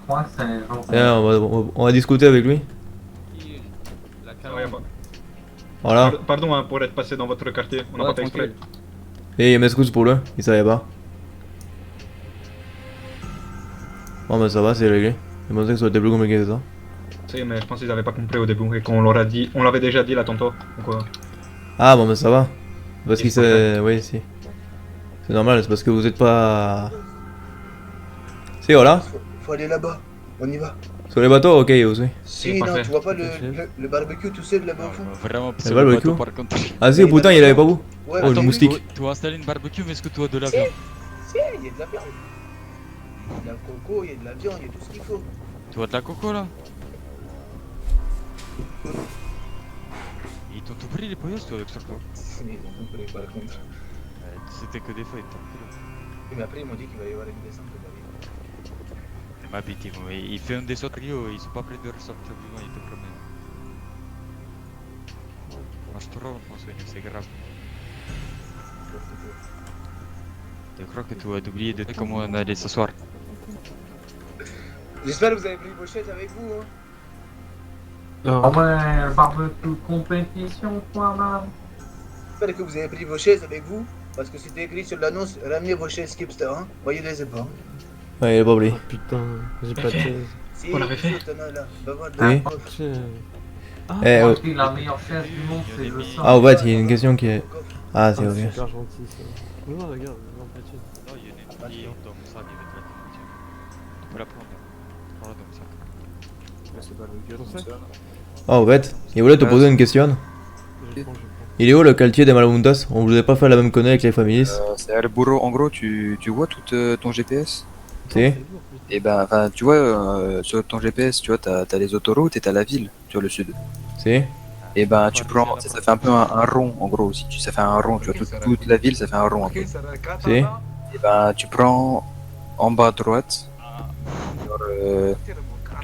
crois que c'est un genre de... Tiens, on va discuter avec lui. La Ouais, calandre. Voilà. Pardon hein, pour être passé dans votre quartier, on n'a Ouais, pas fait exprès. tranquille. Et il m'excuse pour le, il savait pas. Bon bah ça va, c'est réglé. Je pensais que ça aurait été plus compliqué que ça. Si, mais je pense qu'ils n'avaient pas compris au début et qu'on leur a dit, on l'avait déjà dit là tantôt. Donc, Ah bon bah ça va. Parce Et qu'il c'est pour s'est... Oui, si. C'est normal, c'est parce que vous êtes pas... Si, voilà. Faut aller là-bas, on y va. Sur les bateaux, ok aussi. Si, non, parfait. tu vois pas le barbecue tout seul là-bas au fond? Vraiment, C'est pas le barbecue par contre. Ah si, Mais putain, il avait pas vous. Ouais, Oh, le attends, moustique. Tu vas installer une barbecue, mais est-ce que tu as de la Si. viande? Si, il y a de la viande. Il y a de la coco, il y a de la viande, il y a tout ce qu'il faut. Tu as de la coco là? Ils t'ont tout pris les pollos, toi, avec ça quoi? Ils ont compris par contre. C'était que des feuilles, tranquille. Mais après, ils m'ont dit qu'il va y avoir une descente de la ville. Ma bite, il fait un des autres Rio, ils sont pas prêts de ressortir vivant, il te promet. Moi je te rends, c'est grave. Je crois que tu as oublié de comment on allait s'asseoir. J'espère que vous avez pris vos chaises avec vous, hein. Ah ouais, barbecue compétition, quoi, man. J'espère que vous avez pris vos chaises avec vous. Parce que c'était écrit sur l'annonce, ramenez vos chaises Skipster, hein. Voyez-les pas. Ouais, il a pas oublié. Oh putain, j'ai pas de chaise. Si, On l'avait fait. t'en as là. Va voir Oui. dans le coffre. Eh, Moi, oh. je dis la meilleure chaise du monde, c'est le sang. Ah, au fait, il y a une question qui est... Au coffre. Ah, c'est Ah, ok. super gentil ça. Ouais, regarde, non, pas de chaise. Non, il y en a une qui dans mon sac, il y avait de la nourriture. Tu peux la prendre. Prends-la dans mon sac. Ton sac? Ah, au fait, il voulait te poser une question. Je le prends. Il est où le quartier des Malabuntas? On voulait pas faire la même connerie avec les familles. C'est à Bourreau. En gros, tu vois tout ton GPS. Si. Et ben, enfin, tu vois, sur ton GPS, tu vois, t'as les autoroutes et t'as la ville sur le sud. Si. Et ben, tu prends, tu sais, ça fait un peu un rond, en gros, si ça fait un rond, tu vois, toute la ville, ça fait un rond, un peu. Si. Et ben, tu prends en bas à droite, genre,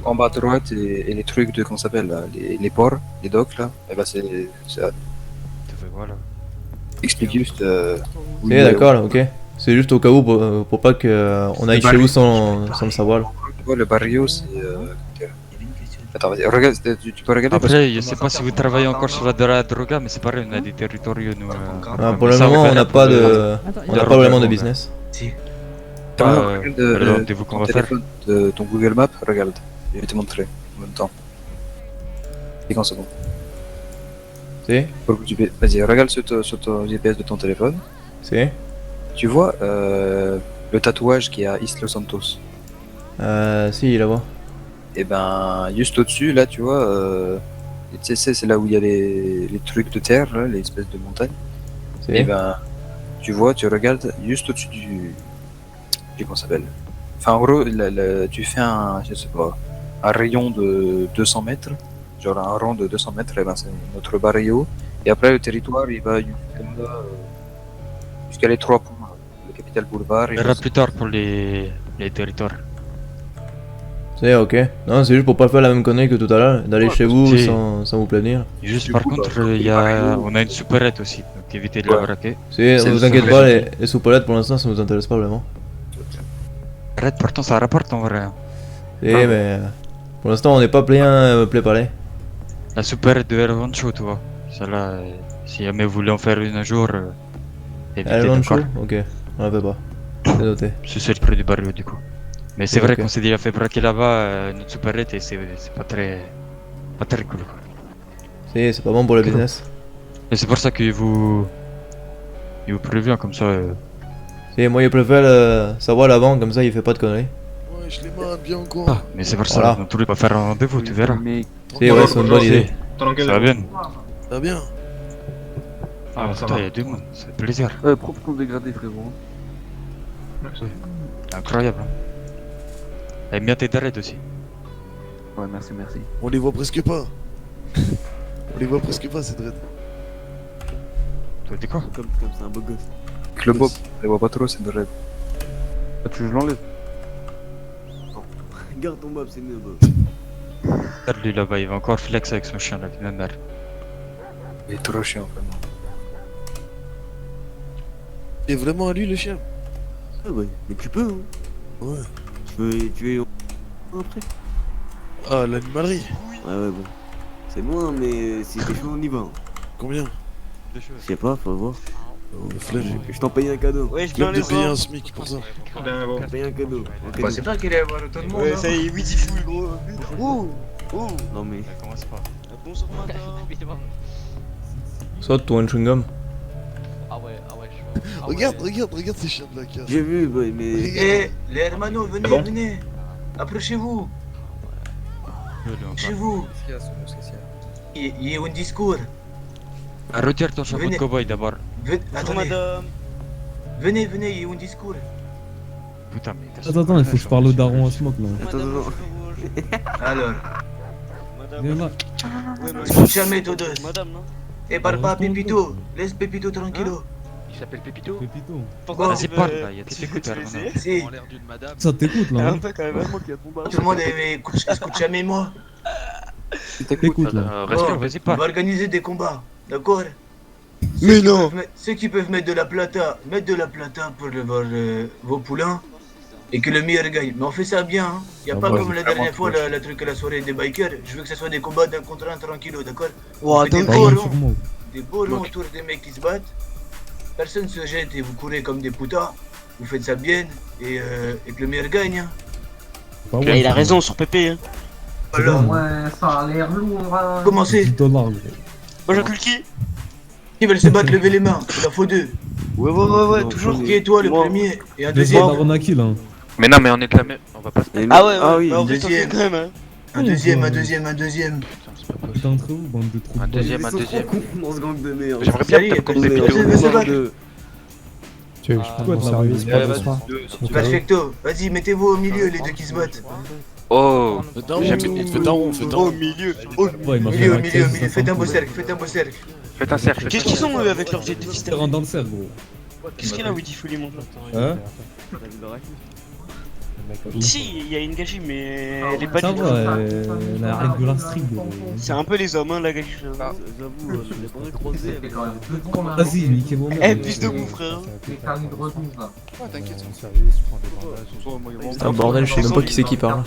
en bas à droite et les trucs de, comment ça s'appelle, là, les ports, les docks, là, et ben, ça Tu fais voilà. explique juste, où Si, il est, d'accord, ok. C'est juste au cas où pour pas que on aille chez vous sans le savoir. Tu vois, le barrio, c'est, attends, vas-y, regarde, tu peux regarder parce que... Après, je sais pas si vous travaillez encore sur la droga, mais c'est pareil, on a des territoriaux nous. Ah, pour le Ça, on moment, fait on n'a la pas pour de... On n'a pas vraiment de business. Regarde, le rendez-vous qu'on va faire. téléphone de ton Google Maps, regarde, je vais te montrer en même temps. Et quand c'est bon. Si. Vas-y, regarde sur ton GPS de ton téléphone. Si. Tu vois le tatouage qui est à Isla Santos. Si, là-bas. Et ben, juste au-dessus, là, tu vois, tu sais, c'est là où il y a les trucs de terre, là, les espèces de montagnes. Si. Et ben, tu vois, tu regardes juste au-dessus comment ça s'appelle. Enfin, en gros, tu fais je sais pas, un rayon de 200 mètres, genre un rond de 200 mètres, et ben c'est notre barrio. Et après, le territoire, il va jusqu'à les 3 points, le Capital Boulevard. On verra plus tard pour les territoires. Si, ok. Non, c'est juste pour pas faire la même connerie que tout à l'heure, d'aller chez vous si. sans vous prévenir. Juste Du par coup, contre, bah, on a une supérette aussi, donc évitez de la braquer. Si, ne C'est vous le inquiétez seul pas, raison. les soupelettes pour l'instant ça nous intéresse pas vraiment. Arrête, pourtant ça rapporte en vrai. Si, mais pour l'instant on n'est pas plein préparé. La supérette de El Rancho, tu vois. Celle-là, si jamais vous voulez en faire une un jour, évitez Elle est chaud? d'accord. Ok, on la fait pas. C'est noté. C'est le prix du barrio du coup. Mais c'est vrai Ok. qu'on s'est déjà fait braquer là-bas, notre supérette, et c'est pas très cool quoi. Si, c'est pas bon pour le business. Et c'est pour ça que vous prévient comme ça. Si, moi je préfère savoir l'avant, comme ça il fait pas de conneries. Ouais, je les mains bien encore. Ah, mais c'est pour ça, Voilà. dans tous les cas, faire un rendez-vous, tu verras. Si, ouais, c'est une bonne idée. T'en enquêtes Ça va bien. Ça va bien. Ah, ça putain, va. il y a du monde, c'est plaisir. Propre ton dégradé, frérot. Incroyable. Hein. Et bien tes d'arrêt aussi. Ouais, merci, merci. On les voit presque pas. On les voit presque pas, c'est dread. Toi, t'es quoi? Comme c'est un beau gosse. Avec le Bob, on les voit pas trop, c'est de rêve. Tu veux que je l'enlève? Garde ton mob, c'est mieux, Bob. Regarde lui là-bas, il va encore flex avec son chien là, qui mère. Il est trop chiant, vraiment. C'est vraiment à lui le chien? Ah ouais, mais tu peux, hein. Ouais. Tu veux... après. Ah, l'animalerie. Ouais, bon. C'est bon, mais si t'es chaud, on y va. Combien? Je sais pas, faut voir. Oh, flemme. Je t'en paye un cadeau. Ouais, je Flemme viens de les payer voir. un SMIC pour ça. Ben, bon. Je paye un cadeau. Bah, c'est toi qui allais avoir autant de monde. Ouais, hein. ça y est, oui, dis fou, gros. Ouh, ouh. Non, mais. Commence pas. Bonsoir, madame. Saute toi un chewing-gum. Ah ouais, Regarde ces chiens de la cave. J'ai vu, boy, mais. Eh, les hermanos, venez, Ah bon venez. Approchez-vous. Chez vous. Il y a un discours. Retire ton chapeau de Venez. cowboy d'abord. Venez, Bonjour, attendez. madame. Venez, il y a un discours. Putain, mais Attends, il faut que je parle au daron à Smoke là. Attends, Madame, attends. je veux vous- Alors, Viens Madame. là. Ouais, madame. escúchame todos. Madame, non? Eh, parle pas à Pepito. Laisse Pepito tranquilo. il s'appelle Pépito. Pépito. Pourquoi Bon, tu Vas-y, parle veux- là, il y a tu des veux te écouteurs. laisser Si, Ça t'écoute là. Un Hein. peu quand même. tout le monde escúchame-moi. T'écoutes là. Respire, vas-y, On parle. va organiser des combats, d'accord? Mais non! Ceux qui peuvent mettre de la plata, pour vos poulains et que le meilleur gagne. Mais on fait ça bien, hein. Y a Ah pas ouais, comme la dernière fois, la truc à la soirée des bikers. Je veux que ça soit des combats d'un contre un tranquillo, d'accord? Oh, Fait des attends, beaux Parle ronds, sur moi. des beaux ronds autour des mecs qui se battent. Personne se jette et vous courez comme des putas. Vous faites ça bien et que le meilleur gagne. Hein. Pas ouais, il a c'est raison sur Pépé. Hein. Voilà, Ouais, ça a l'air lourd. Hein. commencez. 10 $, gros. Moi, j'encule qui? Qui veulent se battre, levez les mains. Il en faut deux. Ouais, Non, toujours. Qui est toi le Moi. premier et un Laisse deuxième. pas Darona kill hein. Mais non, mais on est de la même. On va pas se Et Ah ouais, Ah oui, bah, on fait deuxième. quand même, hein. Un deuxième. T'es entre vous, bande de trous. Un deuxième, ils un sont trop deuxième. cons dans ce gang de merde. J'aimerais bien Salut, peut-être comme vas-y, des vas-y, vidéos. vas-y, Marre vas-y. de- Tu veux que je fasse quoi de la rue? Perfecto. Vas-y, mettez-vous au milieu, les deux qui se battent. Oh, Faites un rond, faites un rond, faites un Au rond. milieu. Ouais, il m'a fait Milieu, un milieu, case, milieu. ça Faites un sent beau cool. cercle, faites un beau cercle. faites un cercle. Qu'est-ce qu'ils ont eux avec leur jet de T'es fister? rentré dans le cercle, gros. Qu'est-ce qu'il y a Woody Fully mon Hein? Si, il y a une gagie, mais elle est pas Ça du va, tout. la regular streak, gros. C'est un peu les hommes, hein, la gagie. J'avoue, je l'ai pas croisé. C'était quand même deux secondes. hein. Vas-y, niquez vos Eh, mères. plus de mou, frère. C'est calibre 12 là. C'est un bordel, je sais même pas qui c'est qui parle.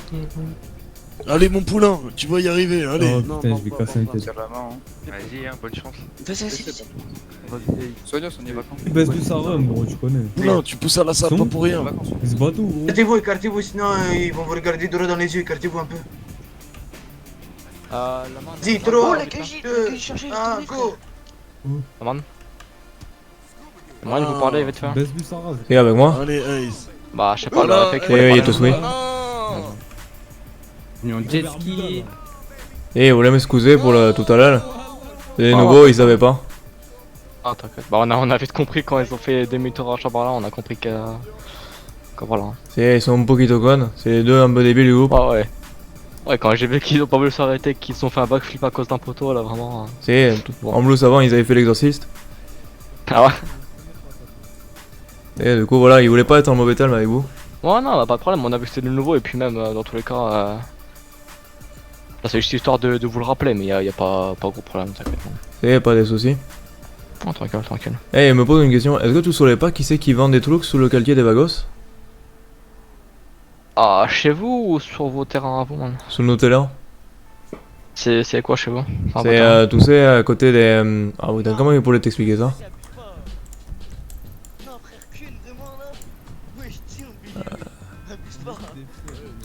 Allez, mon poulain, tu vas y arriver, allez. Oh putain, je vais casser une tête. Vas-y, hein, bonne chance. Vas-y. Soignos, on y va quand? Tu baisses du sarum, gros, tu connais. Poulain, tu pousses à la salle, pas pour rien. Ils se battent où, gros? Écartez-vous, sinon ils vont vous regarder droit dans les yeux. Écartez-vous un peu. Dis, Oh, 3, la gagie, 2, cherchez 1, go. Aman Aman, vous parlez vite fait. Baisse du sarum. T'es avec moi? Allez, Ace. Bah, je sais pas, Voilà. le réflexe. Eh, il est tous oui. Jet ski. Eh, vous voulez m'excuser pour le tout à l'heure? Les Oh. nouveaux, ils savaient pas. Ah, t'inquiète. Bah, on a vite compris quand ils ont fait demi-tour à Chamberlain, on a compris que voilà. Ils sont un poquito cons. C'est les deux un peu débiles du groupe. Ah ouais. Ouais, quand j'ai vu qu'ils ont pas voulu s'arrêter, qu'ils se sont fait un backflip à cause d'un poteau, là, vraiment. En plus avant, ils avaient fait l'exorciste. Ah ouais. Et du coup, voilà, ils voulaient pas être en mauvais terme avec vous. Ouais, non, bah, pas de problème, on a vu que c'était le nouveau, et puis même, dans tous les cas, là, c'est juste histoire de vous le rappeler, mais y a pas gros problème, t'inquiète. Pas des soucis. Oh, tranquille. Eh, il me pose une question. Est-ce que tu saurais pas qui c'est qui vend des trucs sous le quartier des Vagos? Ah, chez vous ou sur vos terrains à vous, man? Sous nos terrains? C'est quoi chez vous? Enfin, C'est, vos terrains. tu sais, à côté des... Ah putain, comment il pourrait t'expliquer ça?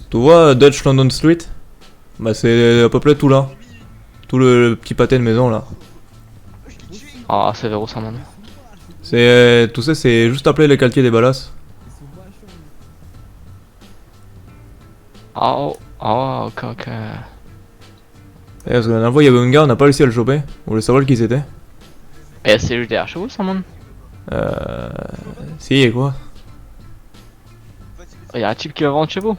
Tu vois Dutch London Street? Bah c'est à peu près tout là. Tout le petit pâté de maison là. Ah, c'est vers où ça, man? C'est... Tu sais, c'est juste après le quartier des Ballas. Ah, ok. Eh, parce que la dernière fois il y avait un gars, on n'a pas réussi à le choper. On voulait savoir qui c'était. Et c'est juste derrière chez vous, ça, man? Si, et quoi? Y'a un type qui va vendre chez vous?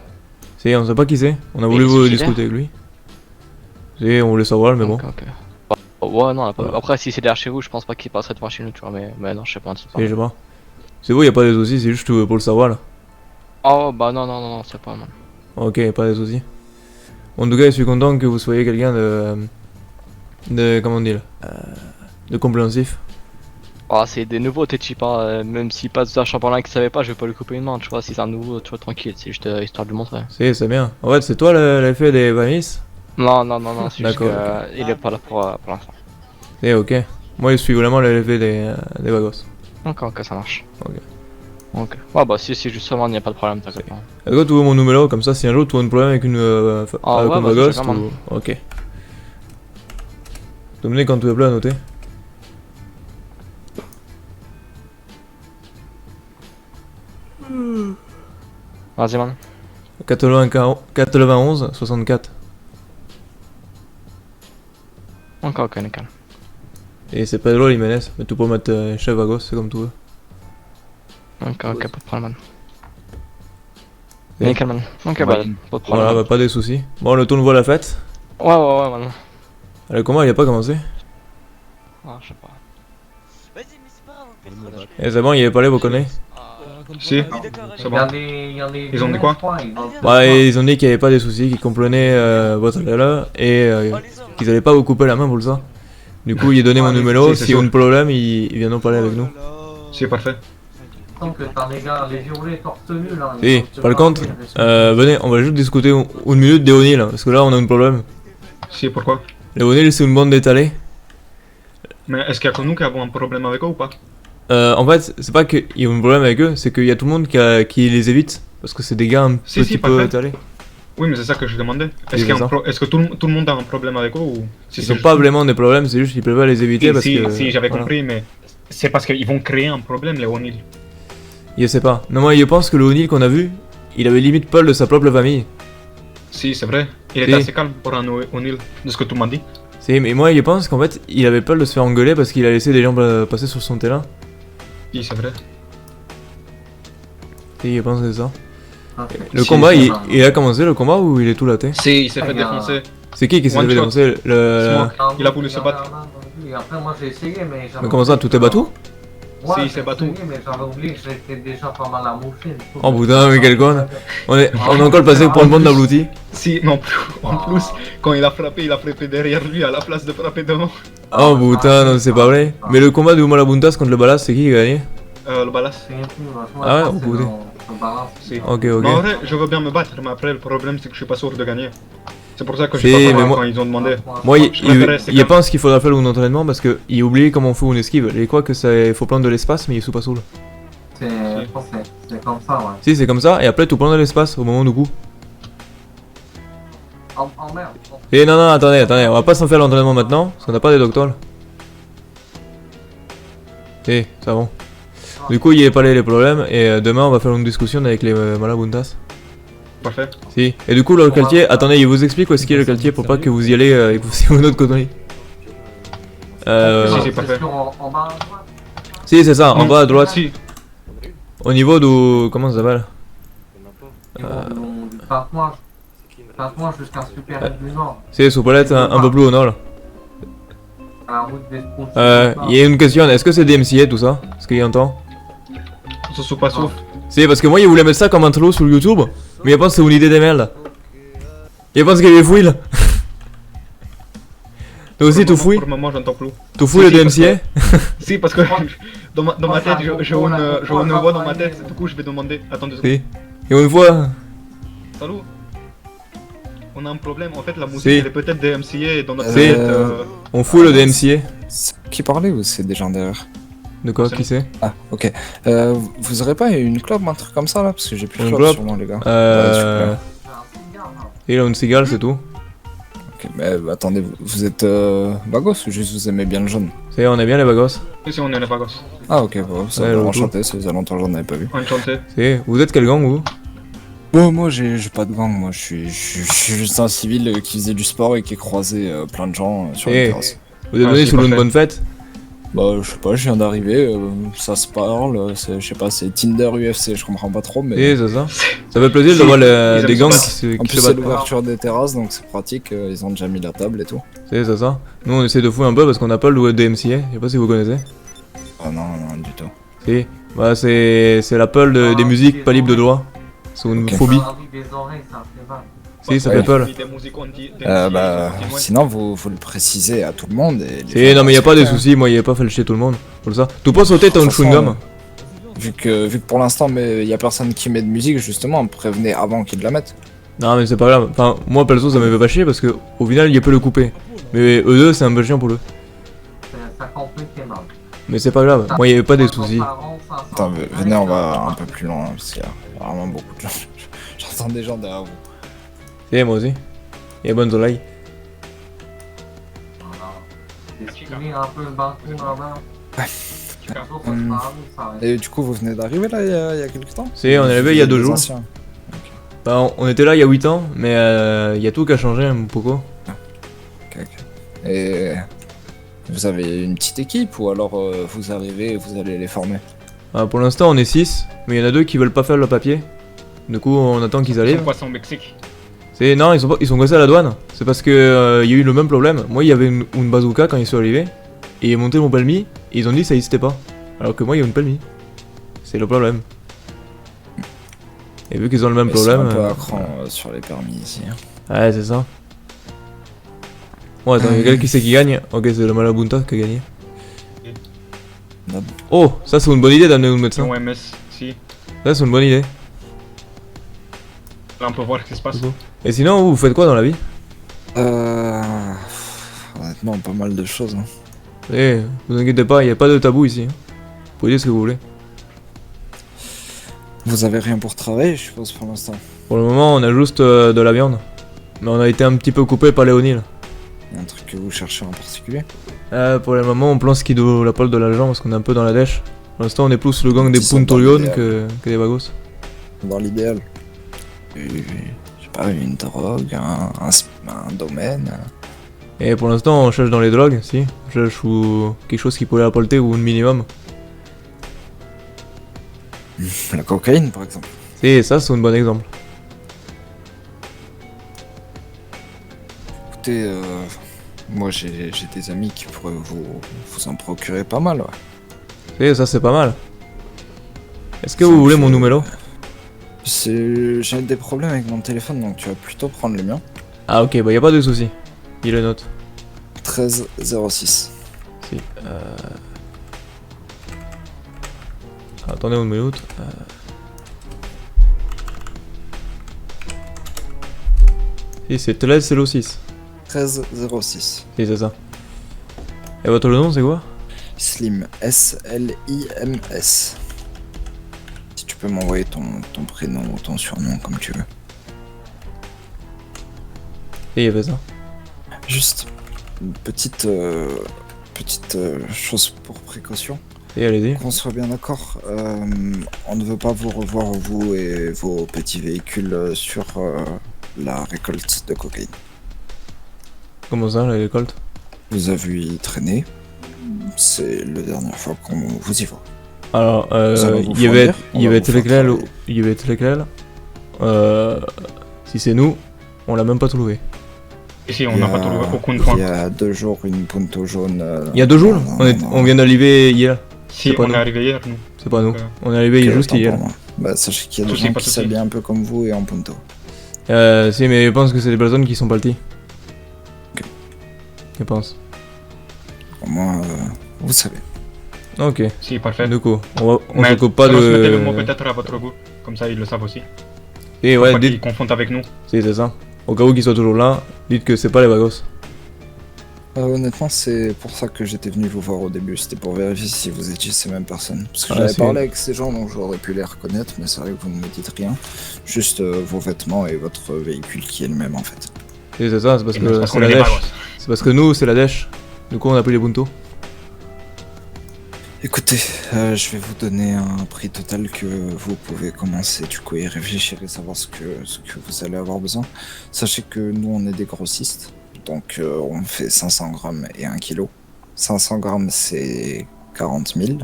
Si, on sait pas qui c'est. On a Et voulu il est vous suicidaire? discuter avec lui. Si, on voulait savoir, mais bon. Ok. Ouais, non, on a pas... Après, si c'est derrière chez vous, je pense pas qu'il passerait devant chez nous, tu vois, mais non, je sais pas, un type. Si, je sais pas. C'est vous, y a pas de soucis, c'est juste pour le savoir là. Oh, bah non, c'est pas, man. Ok, pas de soucis. En tout cas, je suis content que vous soyez quelqu'un de comment dire, de compréhensif. Ah, c'est des nouveaux, t'es cheap, hein. Même s'il passe un champion qui savait pas, je vais pas lui couper une main, tu vois. Si c'est un nouveau, tu vois, tranquille, c'est juste histoire de lui montrer. C'est bien. En fait, c'est toi l'effet des Vamis? Non, c'est juste D'accord, qu'il est pas là pour l'instant. C'est ok. Moi, je suis vraiment l'effet des Vagos. Ok, ça marche. Ok. Ouais, bah si justement, il n'y a pas de problème, t'inquiète pas. Est-ce que tu veux mon numéro? Comme ça, si un jour tu as un problème avec une avec ouais, un bah, Vagos, c'est vraiment. ok. Dominique, quand tu veux plus à noter. Vas-y, man. 91 64. Ok, nickel. Et c'est Pedro Jiménez, mais tu peux mettre chef Vagos, c'est comme tu veux. Ok, pas de problème, man. Et- Nickel, man. Ok, bah, pas de problème. Voilà, bah pas de soucis. Bon, le tournoi à la fête. Ouais, man. Le combat il a pas commencé. Ah, je sais pas. Vas-y, mais c'est pas grave, on fait Et c'est bon, il est pas allé, vous connaissez? Si, c'est bon. Ils ont dit quoi? Ouais, ils ont dit qu'il n'y avait pas de soucis, qu'ils comprenaient votre erreur et qu'ils allaient pas vous couper la main pour ça. Du coup, il a donné mon numéro, si, c'est s'il y a sûr. un problème, ils viendront parler avec nous. C'est parfait. Donc t'as les gars, les violets torse nu là. Si, par contre, venez, on va juste discuter une minute des O'Neill, parce que là on a un problème. Si, pourquoi? Les O'Neill c'est une bande d'étalés. Mais est-ce qu'il y a que nous qui avons un problème avec eux ou pas? En fait, c'est pas qu'il y a un problème avec eux, c'est qu'il y a tout le monde qui les évite, parce que c'est des gars un petit peu parfait. étalés. Oui, mais c'est ça que je demandais. Oui, c'est ça. Est-ce que tout le monde a un problème avec eux ou si Ils c'est ont juste pas nous? vraiment des problèmes, c'est juste qu'ils peuvent pas les éviter parce que... Si, j'avais voilà. compris, mais c'est parce qu'ils vont créer un problème, les O'Neill. Je sais pas. Non, moi je pense que le O'Neill qu'on a vu, il avait limite peur de sa propre famille. Si, c'est vrai. Il était assez calme pour un O'Neill, de ce que tu m'as dit. Si, mais moi je pense qu'en fait, il avait peur de se faire engueuler parce qu'il a laissé des gens passer sur son terrain. Oui, c'est vrai. Si, je pense que c'est ça. Le Si, combat, c'est il a commencé le combat ou il est tout laté? Si, il s'est fait défoncer. C'est qui s'est One fait shot. défoncer? Il a voulu se battre. Et après moi j'ai essayé mais j'avais... Mais comment ça, tout est battu? Ouais, Si, il s'est battu. essayé, mais j'avais oublié que j'étais déjà pas mal amouché. Oh putain, mais quel con! On est encore passé pour le monde d'abruti. Si, mais en plus, quand il a frappé derrière lui à la place de frapper devant. Oh putain, non, c'est pas vrai. Mais le combat de Malabuntas contre le Balas, c'est qui a gagné? Le balas. Ah ouais, oh putain. Si. Ok. Mais en vrai, je veux bien me battre, mais après, le problème c'est que je suis pas sûr de gagner. C'est pour ça que je Si, suis pas mais content moi- quand ils ont demandé. Moi, Je préférais rester il calme. pense qu'il faudra faire un entraînement parce qu'il oublie comment on fait une esquive. Il croit que il faut prendre de l'espace, mais il est sous pas saoul. C'est comme ça, ouais. Si, c'est comme ça, et après, tu prends de l'espace au moment du coup. Oh merde. Et non, attendez, on va pas s'en faire l'entraînement maintenant, parce qu'on n'a pas de docteurs. Eh, ça va. Du coup, il y a pas les problèmes, et demain, on va faire une discussion avec les Malabuntas. Parfait. Si. Et du coup, le quartier, attendez, il vous explique où est-ce qu'il est le quartier pour pas que vous y allez et que vous ayez une autre connerie. Si, c'est parfait. En bas à droite. Si, c'est ça, en bas à droite. Si. Au niveau du. Comment ça s'appelle? Du Tatouage jusqu'à Super du Nord. C'est sous palette un peu plus au nord là. À la route des Scouts. Il y a une question, est-ce que c'est DMCA tout ça? Ce qu'il entend? Ça se passe ouf. C'est parce que moi il voulait mettre ça comme intro sur YouTube, mais il pense que c'est une idée de merde. Il pense qu'il est fouille là. Toi aussi tu fouilles? Pour le moment, j'entends plus. Tu fouilles le Si, DMCA? Si, parce que dans ma tête, j'ai une voix dans ma tête, du coup, je vais demander. Attends 2 secondes. Si. Et une fois. Salut. On a un problème, en fait, la musique, Si. elle est peut-être DMCA dans notre Si. tête. On fout le DMCA. Qui parlait ou c'est des gens derrière? De quoi? Qui c'est? Ah, ok. Vous aurez pas une clope, un truc comme ça là? Parce que j'ai plus de Une clope clope? sur moi, les gars. Ouais, s'il vous plaît. Il a une cigale, c'est tout. Ok, mais attendez, vous êtes Vagos ou juste vous aimez bien le jaune? C'est, on est bien les Vagos. Si, on est les Vagos. Ah, ok, bon, ça Ouais, va, le enchanté, ça faisait longtemps que j'en avais pas vu. Enchanté. C'est, vous êtes quel gang vous? Bon, moi j'ai pas de gang, moi je suis juste un civil qui faisait du sport et qui croisait plein de gens sur les terrasses. Vous êtes venu sur une bonne fête? Bah, je sais pas, je viens d'arriver, ça se parle, je sais pas, c'est Tinder UFC, je comprends pas trop, mais. C'est ça. Ça fait plaisir de voir des gangs qui En plus, se c'est battent. l'ouverture des terrasses, donc c'est pratique, ils ont déjà mis la table et tout. C'est ça. Nous on essaie de fouiller un peu parce qu'on n'a pas le DMCA, je sais pas si vous connaissez. Ah non, du tout. Si, bah c'est l'Apple des musiques pas libres de droit. C'est une phobie. Si, ça fait Paul. Sinon vous le précisez à tout le monde et... Si, non mais y a pas de soucis, moi y a pas fait le chier tout le monde, pour ça. Tu peux sauter ton chewing-gum? Vu que pour l'instant y a personne qui met de musique, justement, prévenez avant qu'ils la mettent. Non mais c'est pas grave, enfin moi perso ça me fait pas chier parce que au final il peut le couper. Mais eux deux c'est un peu chiant pour eux. Ça complique les mains. Mais c'est pas grave, moi y avait pas des soucis. Attends, venez, on va un peu plus loin parce qu'il y a vraiment beaucoup de gens. J'entends des gens derrière vous. Si, moi aussi. Il y a bon soleil. Déchirer un peu le balcon là-bas. Et du coup, vous venez d'arriver là il y a quelques temps? Si, on est arrivé il y a 2 jours. Bah, on était là il y a 8 ans, mais il y a tout qui a changé, mon Poco. Ok. Et vous avez une petite équipe ou alors vous arrivez et vous allez les former? Pour l'instant on est 6, mais il y en a 2 qui veulent pas faire le papier. Du coup on attend qu'ils arrivent. Ils sont quoi, au Mexique? Non, ils sont coincés à la douane. C'est parce que il y a eu le même problème. Moi il y avait une bazooka quand ils sont arrivés. Et ils ont monté mon permis, et ils ont dit que ça existait pas. Alors que moi il y a une permis. C'est le problème. Et vu qu'ils ont le même problème... C'est un peu à cran sur les permis ici. Ouais, c'est ça. Bon, attends, il y a quelqu'un qui sait qui gagne. Ok, c'est le Malabunta qui a gagné. Oh, ça c'est une bonne idée d'amener un médecin. OMS, si. Ça c'est une bonne idée. Là on peut voir ce qui se passe. Et sinon, vous faites quoi dans la vie? Honnêtement, pas mal de choses. Hein. Eh, vous inquiétez pas, il n'y a pas de tabou ici. Vous pouvez dire ce que vous voulez. Vous avez rien pour travailler, je suppose, pour l'instant? Pour le moment, on a juste de la viande. Mais on a été un petit peu coupé par Léonil. Un truc que vous cherchez en particulier? Pour le moment, on pense qu'il doit la pole de l'argent parce qu'on est un peu dans la dèche. Pour l'instant, on est plus le gang des Punto Leon que des Vagos. Dans l'idéal. Je sais pas, une drogue, un domaine. Et pour l'instant, on cherche dans les drogues, si. On cherche quelque chose qui pourrait apporter ou un minimum. La cocaïne, par exemple. Si, ça, c'est un bon exemple. Écoutez, moi j'ai des amis qui pourraient vous en procurer pas mal, ouais. Si, ça, c'est pas mal. Est-ce que vous voulez mon numéro? J'ai des problèmes avec mon téléphone, donc tu vas plutôt prendre le mien. Ah, ok, bah y a pas de soucis. Il le note. 1306. Si, Attendez une minute. Si, c'est 1306. 1306. Si, c'est ça. Et votre nom, c'est quoi? Slim. S-L-I-M-S. Si tu peux m'envoyer ton prénom ou ton surnom comme tu veux. Et il y avait ça. Juste une petite chose pour précaution. Et allez-y. Qu'on soit bien d'accord, on ne veut pas vous revoir, vous et vos petits véhicules, sur la récolte de cocaïne. Comment ça, la récolte? Vous avez vu y traîner. C'est la dernière fois qu'on vous y voit. Alors, il y avait très clair. Si c'est nous, on l'a même pas trouvé. Ici, on n'a pas trouvé aucune pointe. Il y a 2 jours, une punto jaune. Il y a 2 jours? On vient d'arriver hier. Si, on est arrivé hier, nous. C'est pas nous. On est arrivé juste hier. Bah, sachez qu'il y a des gens qui s'habillent un peu comme vous et en punto. Si, mais je pense que c'est des personnes qui sont parties. Ok. Je pense. Au moins, vous savez. Ok. Si, parfait. Du coup, on s'occupe pas de... Transmettez le mot peut-être à votre groupe, comme ça ils le savent aussi. Et ouais, dites... Ils confondent avec nous. Si, c'est ça. Au cas où qu'ils soient toujours là, dites que c'est pas les Vagos. Honnêtement, c'est pour ça que j'étais venu vous voir au début, c'était pour vérifier si vous étiez ces mêmes personnes. Parce que j'avais parlé avec ces gens, donc j'aurais pu les reconnaître, mais c'est vrai que vous ne me dites rien. Juste vos vêtements et votre véhicule qui est le même en fait. Et c'est ça, c'est parce que c'est la dèche. C'est parce que nous, c'est la dèche. Du coup, on a pris les buntos. Écoutez, je vais vous donner un prix total que vous pouvez commencer du coup et réfléchir et savoir ce que vous allez avoir besoin. Sachez que nous, on est des grossistes. Donc on fait 500 grammes et 1 kg. 500 grammes c'est 40 000,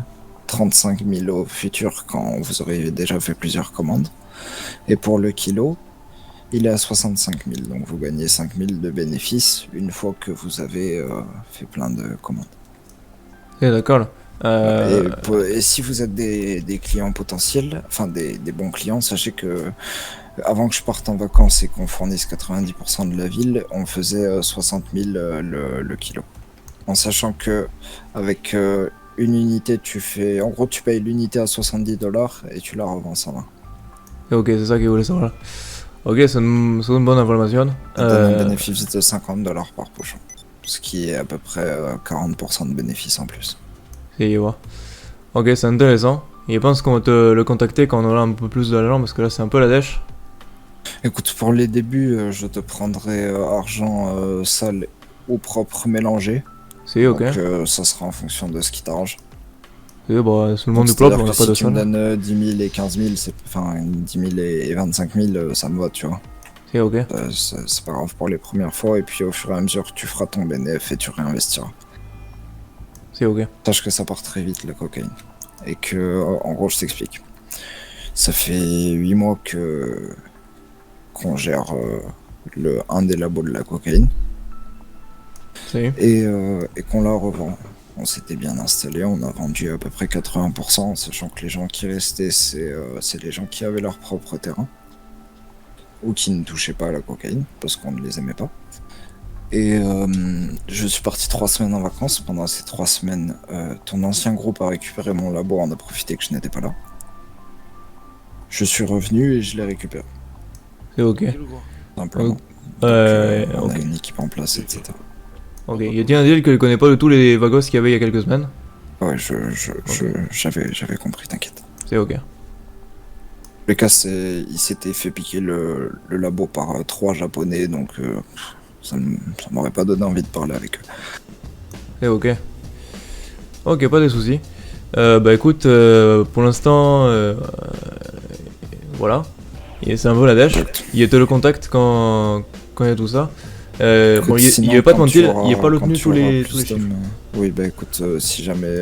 35 000 au futur quand vous aurez déjà fait plusieurs commandes. Et pour le kilo, il est à 65 000, donc vous gagnez 5 000 de bénéfices une fois que vous avez fait plein de commandes. D'accord. Et si vous êtes des clients potentiels, enfin des bons clients, sachez que avant que je parte en vacances et qu'on fournisse 90% de la ville, on faisait 60 000 le kilo. En sachant que avec une unité, en gros tu payes l'unité à $70 et tu la revends 120. Ok, c'est ça que je voulais savoir. Ok, c'est une bonne information. Ça donne un bénéfice de $50 par pochon. Ce qui est à peu près 40% de bénéfice en plus. Si, ouais. Ok, c'est intéressant. Et je pense qu'on va te le contacter quand on aura un peu plus d'argent parce que là c'est un peu la dèche. Écoute, pour les débuts, je te prendrai argent sale ou propre mélangé. Si, ok. Donc ça sera en fonction de ce qui t'arrange. Si, bah, sur le monde du propre, on n'a pas de Si tu me sale. donnes 10 000 et 15 000, enfin 10 000 et 25 000, ça me va, tu vois. Si, ok. C'est pas grave pour les premières fois, et puis au fur et à mesure, tu feras ton bénéf et tu réinvestiras. Si, ok. Sache que ça part très vite, la cocaïne. Et que, en gros, je t'explique. Ça fait 8 mois qu'on gère un des labos de la cocaïne. Si. Et qu'on la revend. On s'était bien installé, on a vendu à peu près 80%, sachant que les gens qui restaient, c'est les gens qui avaient leur propre terrain. Ou qui ne touchaient pas à la cocaïne, parce qu'on ne les aimait pas. Et je suis parti 3 semaines en vacances. Pendant ces 3 semaines, ton ancien groupe a récupéré mon labo, on a profité que je n'étais pas là. Je suis revenu et je l'ai récupéré. C'est ok. Simplement. On a une équipe en place, etc. Ok, il y a un deal que je connais pas de tous les vagos qu'il y avait il y a quelques semaines. Ouais, j'avais compris, t'inquiète. C'est ok. Le cas, il s'était fait piquer le labo par 3 japonais, donc ça m'aurait pas donné envie de parler avec eux. C'est ok. Ok, pas de soucis. Bah écoute, pour l'instant, voilà. Et c'est un peu la dèche. Il était le contact quand il y a tout ça. Bon, il va pas te mentir, il est pas retenu tous les chiffres. Oui, bah écoute, si jamais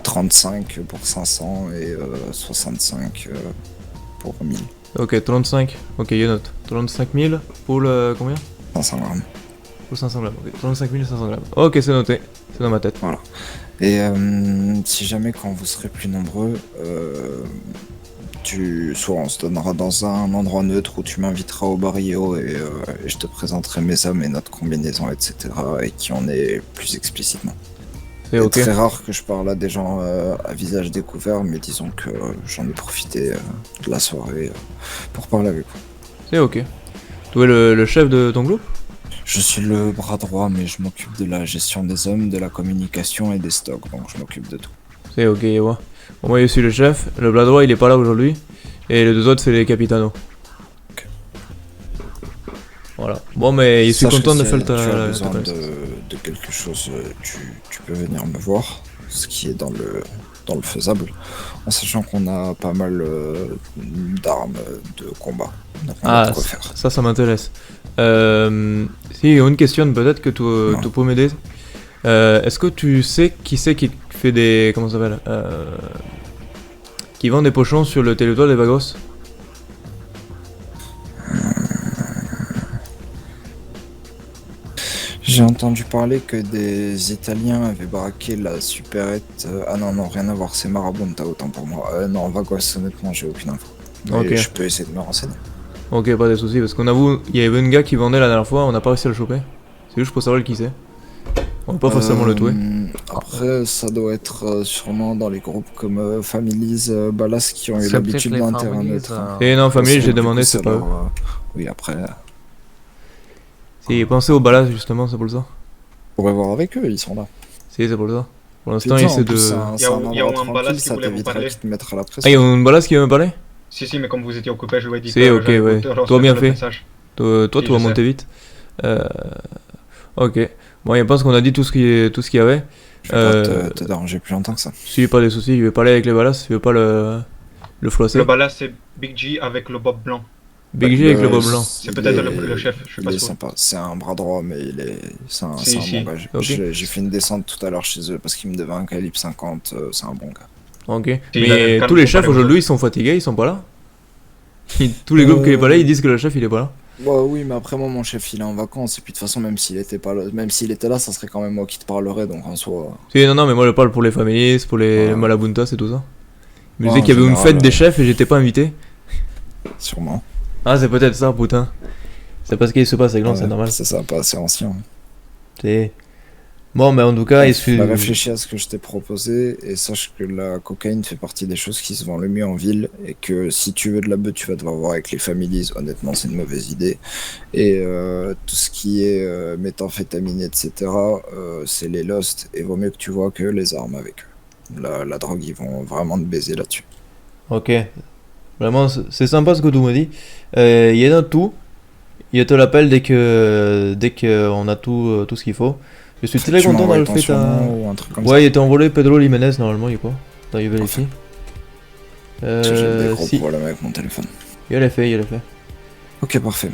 35 pour 500 et 65 pour 1000. Ok, 35. Ok, je note. 35 000 pour le combien? 500 grammes. Pour 500 grammes, ok. 35 500 grammes. Ok, c'est noté. C'est dans ma tête. Voilà. Et si jamais quand vous serez plus nombreux, soit on se donnera dans un endroit neutre où tu m'inviteras au barrio et je te présenterai mes hommes et notre combinaison, etc. et qui en est plus explicitement. C'est ok. très rare que je parle à des gens à visage découvert, mais disons que j'en ai profité de la soirée pour parler avec vous. C'est ok. Tu es le chef de ton groupe? Je suis le bras droit, mais je m'occupe de la gestion des hommes, de la communication et des stocks, donc je m'occupe de tout. C'est ok, ouais. Bon, moi je suis le chef, le bras droit il est pas là aujourd'hui, et les deux autres c'est les capitanos. Ok. Voilà. Bon, mais je suis content de faire tu as besoin ta de quelque chose, tu peux venir me voir, ce qui est dans le faisable, en sachant qu'on a pas mal d'armes de combat. Donc on a de quoi faire. Ça m'intéresse. Si, une question peut-être que tu peux m'aider. Est-ce que tu sais qui c'est qui fait des... comment ça s'appelle qui vend des pochons sur le territoire des Vagos? J'ai entendu parler que des Italiens avaient braqué la supérette. Ah non, rien à voir, c'est Marabunta, autant pour moi. Non, Vagos, honnêtement, j'ai aucune info. Mais Ok. je peux essayer de me renseigner. Ok, pas de soucis, parce qu'on avoue, il y avait un gars qui vendait la dernière fois, on n'a pas réussi à le choper. C'est juste pour savoir qui c'est. On va pas forcément le tuer. Après, ça doit être sûrement dans les groupes comme Families, Ballas qui ont eu C'est l'habitude peut-être les d'un terrain Families, neutre. Et non, Families, Parce que j'ai du demandé, coup, c'est ça pas eux. Oui, après, Si, pensez aux ballas justement, c'est pour ça. on pourrait voir avec eux, ils sont là. Si, c'est pour ça. Pour l'instant, Putain, il essaie en plus, de. c'est un Il y a endroit un ballas tranquille, qui ça voulait vous t'évitera parler. de te mettre à la pression. Ah, il y a une balasse qui veut me parler? Si, mais comme vous étiez occupé, je lui ai dit Si, que ok, j'allais ouais. vous transmettre Toi, bien le fait. message. Toi, Si, tu vas je monter sais. vite. Ok. Bon, je pense qu'on a dit tout ce qu'il y avait. Je vais pas te déranger plus longtemps que ça. Si, pas de soucis, je vais parler avec les balas, je vais pas le froisser. Le ballas, c'est Big G avec le bob blanc. Big G avec le bob blanc. C'est peut-être le chef, je suis pas Il est sûr. sympa, c'est un bras droit, mais c'est un Si. bon gars. Ok. J'ai fait une descente tout à l'heure chez eux parce qu'ils me devaient un calibre 50, c'est un bon gars. Ok. Si, il a Mais le tous les calme chefs pour aujourd'hui ils sont fatigués, ils sont pas là. Tous les groupes qui est pas là, ils disent que le chef il est pas là. Bah oui, mais après moi mon chef il est en vacances et puis de toute façon même s'il était pas là, même s'il était là, ça serait quand même moi qui te parlerais donc en soi. Si, non, mais moi je parle pour les families, pour les malabuntas et tout ça. Il me disait en qu'il y avait une général, fête des chefs et j'étais pas invité. Sûrement. Ah, c'est peut-être ça, putain. C'est parce qu'il se passe avec l'an, c'est Ouais, normal. C'est ça, pas assez ancien. C'est. Bon, mais en tout cas, il suffit. Bah, réfléchis à ce que je t'ai proposé et sache que la cocaïne fait partie des choses qui se vendent le mieux en ville et que si tu veux de la bœuf, tu vas devoir voir avec les families. Honnêtement, c'est une mauvaise idée. Et tout ce qui est méthamphétamine, etc., c'est les lost et vaut mieux que tu vois que les armes avec eux. La drogue, ils vont vraiment te baiser là-dessus. Ok. Vraiment, c'est sympa ce que tu me dis. Il y a tout. Il te l'appelle dès que on a tout ce qu'il faut. Je suis très content d'avoir fait Ouais, il était envolé Pedro Jiménez normalement, il est quoi? Attends, il vérifie. J'ai des gros problèmes avec mon téléphone. Il l'a fait. Ok, parfait.